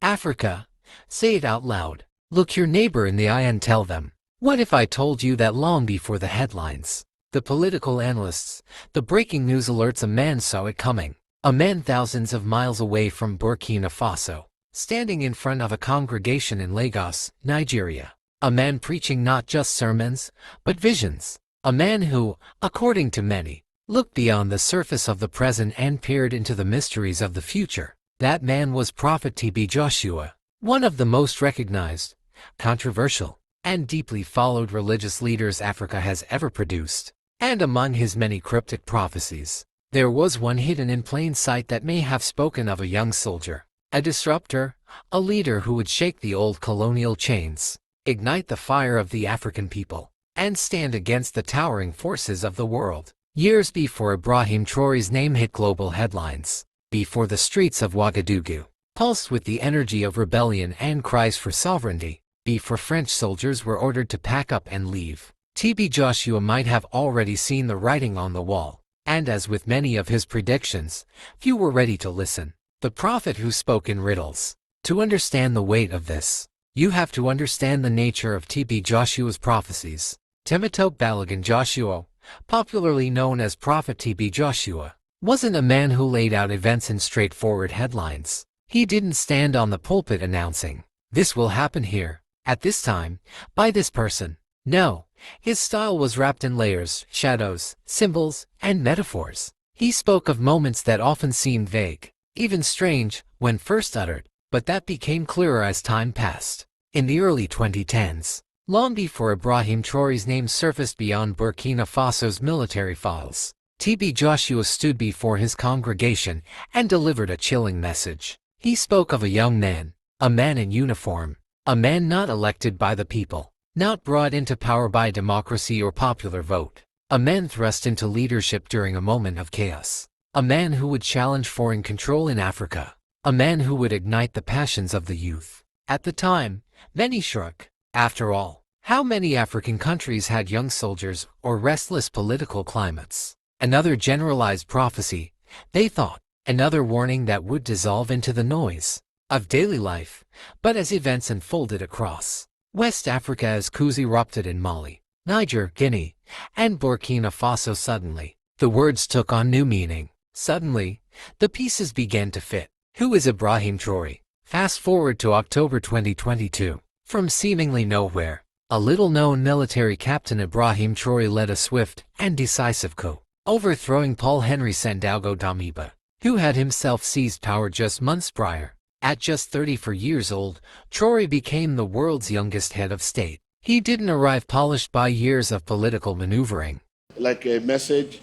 Africa. Say it out loud. Look your neighbor in the eye and tell them. What if I told you that long before the headlines, the political analysts, the breaking news alerts, a man saw it coming? A man thousands of miles away from Burkina Faso, standing in front of a congregation in Lagos, Nigeria. A man preaching not just sermons, but visions. A man who, according to many, looked beyond the surface of the present and peered into the mysteries of the future. That man was Prophet TB Joshua, one of the most recognized, controversial, and deeply followed religious leaders Africa has ever produced. And among his many cryptic prophecies, there was one hidden in plain sight that may have spoken of a young soldier, a disruptor, a leader who would shake the old colonial chains, ignite the fire of the African people, and stand against the towering forces of the world. Years before Ibrahim Traore's name hit global headlines, before the streets of Ouagadougou pulsed with the energy of rebellion and cries for sovereignty, before French soldiers were ordered to pack up and leave, TB Joshua might have already seen the writing on the wall, and as with many of his predictions, few were ready to listen. The prophet who spoke in riddles. To understand the weight of this, you have to understand the nature of TB Joshua's prophecies. Timotok Balagan Joshua, popularly known as Prophet TB Joshua, wasn't a man who laid out events in straightforward headlines. He didn't stand on the pulpit announcing, "This will happen here, at this time, by this person." No, his style was wrapped in layers, shadows, symbols, and metaphors. He spoke of moments that often seemed vague, even strange, when first uttered, but that became clearer as time passed. In the early 2010s, long before Ibrahim Traore's name surfaced beyond Burkina Faso's military files, TB Joshua stood before his congregation and delivered a chilling message. He spoke of a young man, a man in uniform, a man not elected by the people, not brought into power by democracy or popular vote, a man thrust into leadership during a moment of chaos, a man who would challenge foreign control in Africa, a man who would ignite the passions of the youth. At the time, many shrugged. After all, how many African countries had young soldiers or restless political climates? Another generalized prophecy, they thought, another warning that would dissolve into the noise of daily life. But as events unfolded across West Africa, as coups erupted in Mali, Niger, Guinea, and Burkina Faso, suddenly, the words took on new meaning. Suddenly, the pieces began to fit. Who is Ibrahim Traore? Fast forward to October 2022. From seemingly nowhere, a little-known military captain Ibrahim Traore led a swift and decisive coup, overthrowing Paul Henry Sandaogo Damiba, who had himself seized power just months prior. At just 34 years old, Traore became the world's youngest head of state. He didn't arrive polished by years of political maneuvering. Like a message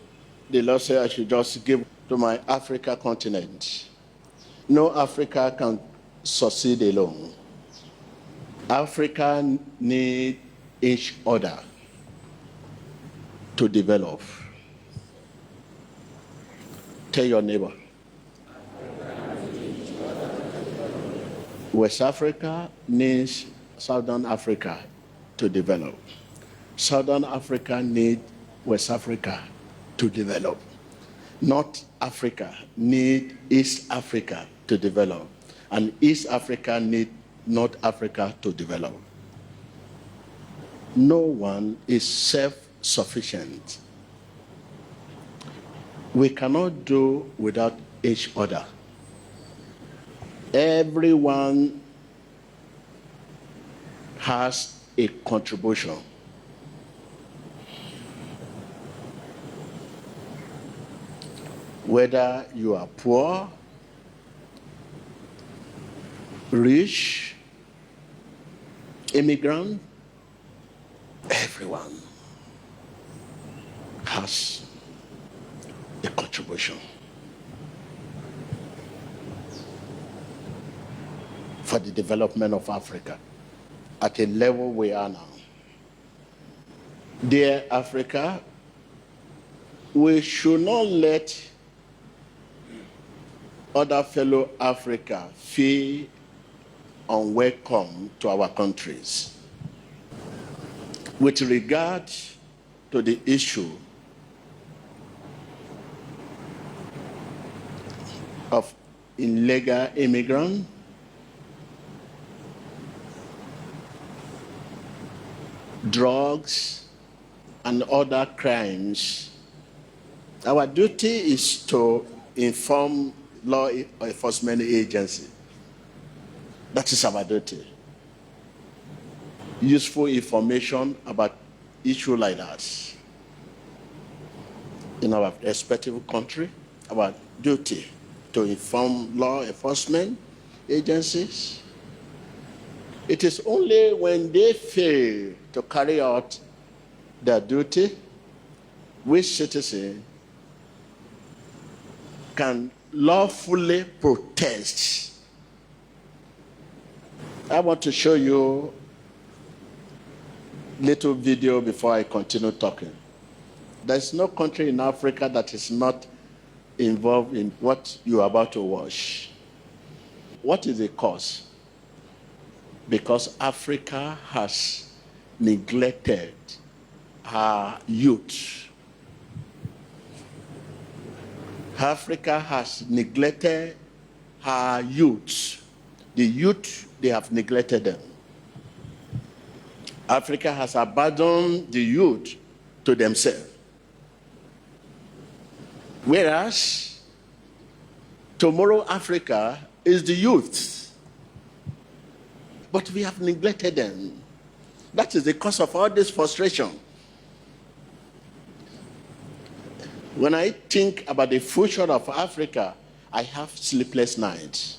the Lord said I should just give to my Africa continent. No Africa can succeed alone. Africa needs each other to develop. Tell your neighbor. West Africa needs Southern Africa to develop. Southern Africa needs West Africa to develop. North Africa needs East Africa to develop. And East Africa needs North Africa to develop. No one is self-sufficient. We cannot do without each other. Everyone has a contribution. Whether you are poor, rich, immigrant, everyone has a contribution for the development of Africa at a level we are now. Dear Africa, we should not let other fellow Africa feel unwelcome to our countries. With regard to the issue of illegal immigrants, drugs, and other crimes, our duty is to inform law enforcement agency. That is our duty. Useful information about issues like that in our respective country, our duty to inform law enforcement agencies. It is only when they fail to carry out their duty, which citizen can lawfully protest. I want to show you a little video before I continue talking. There's no country in Africa that is not involved in what you're about to watch. What is the cause? Because Africa has neglected her youth. Africa has neglected her youth. The youth, they have neglected them. Africa has abandoned the youth to themselves. Whereas tomorrow Africa is the youth. But we have neglected them. That is the cause of all this frustration. When I think about the future of Africa, I have sleepless nights.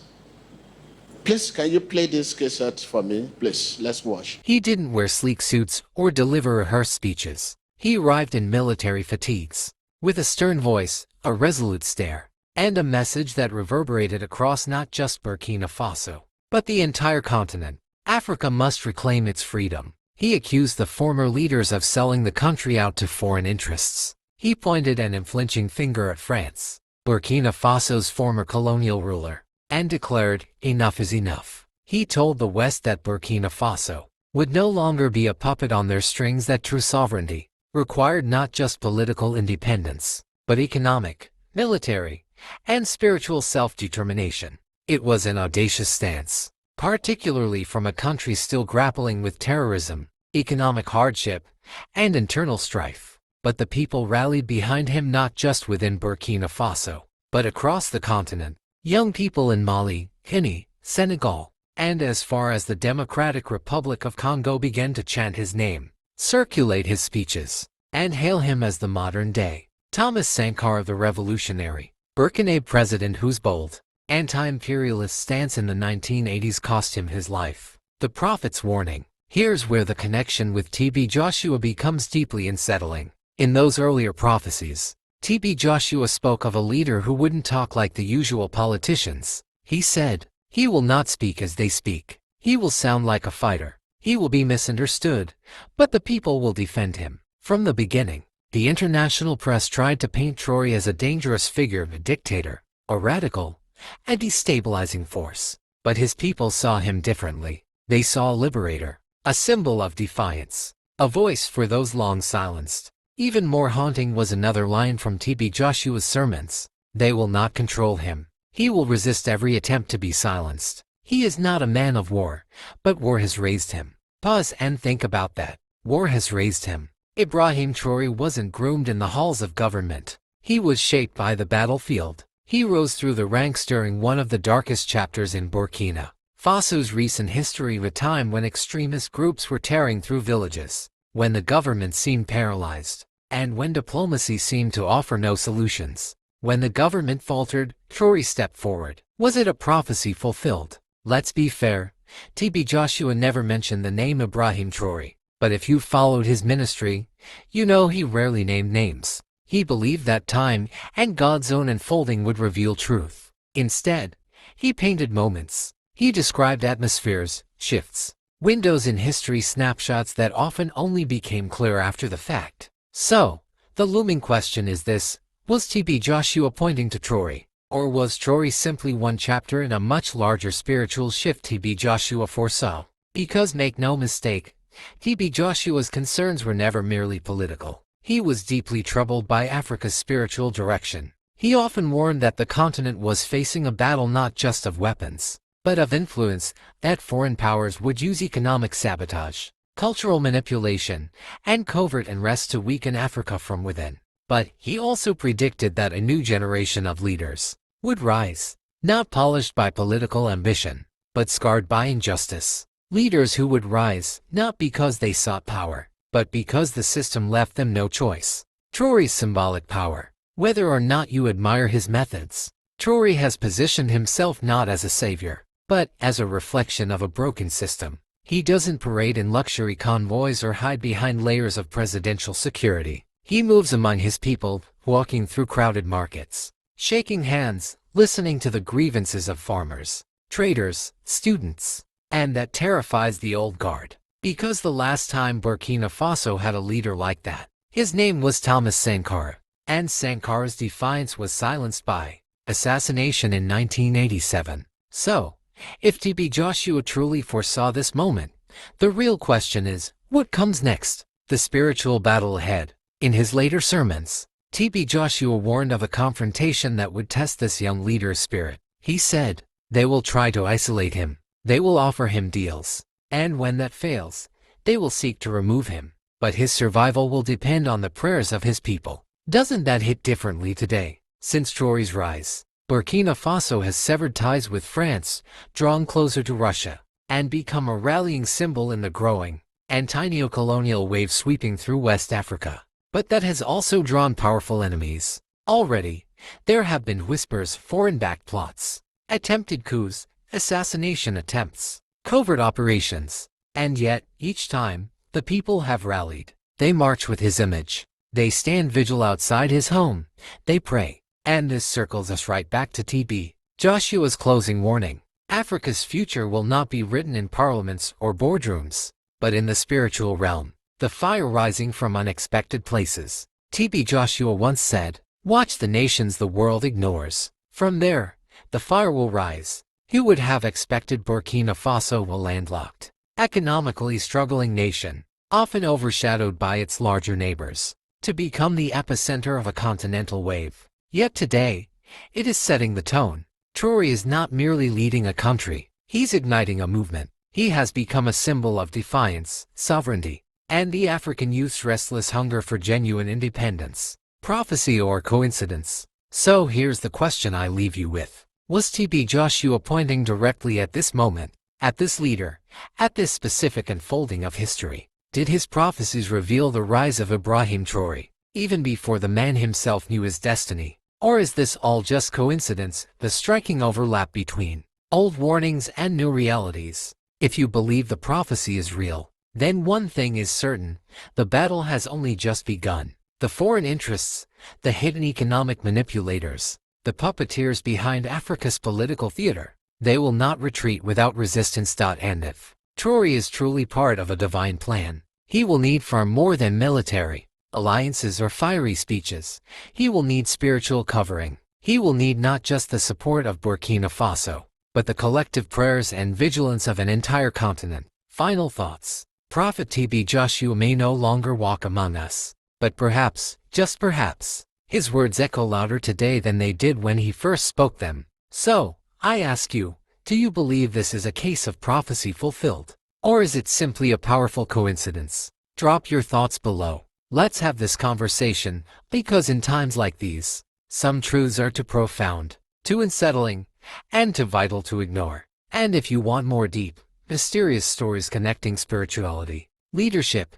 Please, can you play this cassette for me? Please, let's watch. He didn't wear sleek suits or deliver rehearsed speeches. He arrived in military fatigues, with a stern voice, a resolute stare, and a message that reverberated across not just Burkina Faso, but the entire continent. Africa must reclaim its freedom. He accused the former leaders of selling the country out to foreign interests. He pointed an unflinching finger at France, Burkina Faso's former colonial ruler, and declared, "Enough is enough." He told the West that Burkina Faso would no longer be a puppet on their strings, that true sovereignty required not just political independence, but economic, military, and spiritual self-determination. It was an audacious stance, particularly from a country still grappling with terrorism, economic hardship, and internal strife. But the people rallied behind him, not just within Burkina Faso, but across the continent. Young people in Mali, Guinea, Senegal, and as far as the Democratic Republic of Congo began to chant his name, circulate his speeches, and hail him as the modern-day Thomas Sankara, the revolutionary Burkinabé president whose bold, anti-imperialist stance in the 1980s cost him his life. The prophet's warning. Here's where the connection with TB Joshua becomes deeply unsettling. In those earlier prophecies, TB Joshua spoke of a leader who wouldn't talk like the usual politicians. He said, "He will not speak as they speak. He will sound like a fighter. He will be misunderstood, but the people will defend him." From the beginning, the international press tried to paint Traoré as a dangerous figure, a dictator, a radical, a destabilizing force. But his people saw him differently. They saw a liberator, a symbol of defiance, a voice for those long silenced. Even more haunting was another line from TB Joshua's sermons. They will not control him. He will resist every attempt to be silenced. He is not a man of war, but war has raised him. Pause and think about that. War has raised him. Ibrahim Traore wasn't groomed in the halls of government. He was shaped by the battlefield. He rose through the ranks during one of the darkest chapters in Burkina Faso's recent history, a time when extremist groups were tearing through villages, when the government seemed paralyzed, and when diplomacy seemed to offer no solutions. When the government faltered, Traoré stepped forward. Was it a prophecy fulfilled? Let's be fair, TB Joshua never mentioned the name Ibrahim Traore, but if you followed his ministry, you know he rarely named names. He believed that time and God's own unfolding would reveal truth. Instead, he painted moments. He described atmospheres, shifts, windows in history, snapshots that often only became clear after the fact. So, the looming question is this: was TB Joshua pointing to Traoré, or was Traoré simply one chapter in a much larger spiritual shift TB Joshua foresaw? Because make no mistake, TB Joshua's concerns were never merely political. He was deeply troubled by Africa's spiritual direction. He often warned that the continent was facing a battle not just of weapons, but of influence, that foreign powers would use economic sabotage, cultural manipulation, and covert unrest to weaken Africa from within. But he also predicted that a new generation of leaders would rise, not polished by political ambition, but scarred by injustice. Leaders who would rise, not because they sought power, but because the system left them no choice. Traoré's symbolic power. Whether or not you admire his methods, Traoré has positioned himself not as a savior, but as a reflection of a broken system. He doesn't parade in luxury convoys or hide behind layers of presidential security. He moves among his people, walking through crowded markets, shaking hands, listening to the grievances of farmers, traders, students, and that terrifies the old guard. Because the last time Burkina Faso had a leader like that, his name was Thomas Sankara, and Sankara's defiance was silenced by assassination in 1987. So, if TB Joshua truly foresaw this moment, the real question is, what comes next? The spiritual battle ahead. In his later sermons, TB Joshua warned of a confrontation that would test this young leader's spirit. He said, "They will try to isolate him. They will offer him deals. And when that fails, they will seek to remove him. But his survival will depend on the prayers of his people." Doesn't that hit differently today? Since Traoré's rise, Burkina Faso has severed ties with France, drawn closer to Russia, and become a rallying symbol in the growing anti-neo-colonial wave sweeping through West Africa. But that has also drawn powerful enemies. Already, there have been whispers, foreign-backed plots, attempted coups, assassination attempts, covert operations. And yet, each time, the people have rallied. They march with his image. They stand vigil outside his home. They pray. And this circles us right back to TB Joshua's closing warning. Africa's future will not be written in parliaments or boardrooms, but in the spiritual realm. The fire rising from unexpected places. TB Joshua once said, "Watch the nations the world ignores. From there, the fire will rise." Who would have expected Burkina Faso, a landlocked, economically struggling nation, often overshadowed by its larger neighbors, to become the epicenter of a continental wave? Yet today, it is setting the tone. Traoré is not merely leading a country, he's igniting a movement. He has become a symbol of defiance, sovereignty, and the African youth's restless hunger for genuine independence. Prophecy or coincidence? So here's the question I leave you with. Was TB Joshua pointing directly at this moment, at this leader, at this specific unfolding of history? Did his prophecies reveal the rise of Ibrahim Traore, even before the man himself knew his destiny? Or is this all just coincidence, the striking overlap between old warnings and new realities? If you believe the prophecy is real, then one thing is certain, the battle has only just begun. The foreign interests, the hidden economic manipulators, the puppeteers behind Africa's political theater, they will not retreat without resistance. And if Traoré is truly part of a divine plan, he will need far more than military alliances or fiery speeches. He will need spiritual covering. He will need not just the support of Burkina Faso, but the collective prayers and vigilance of an entire continent. Final thoughts. Prophet TB Joshua may no longer walk among us, but perhaps, just perhaps, his words echo louder today than they did when he first spoke them. So, I ask you, do you believe this is a case of prophecy fulfilled? Or is it simply a powerful coincidence? Drop your thoughts below. Let's have this conversation, because in times like these, some truths are too profound, too unsettling, and too vital to ignore. And if you want more deep, mysterious stories connecting spirituality, leadership,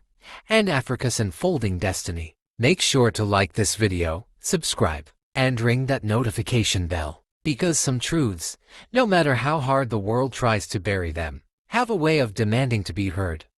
and Africa's unfolding destiny, make sure to like this video, subscribe, and ring that notification bell. Because some truths, no matter how hard the world tries to bury them, have a way of demanding to be heard.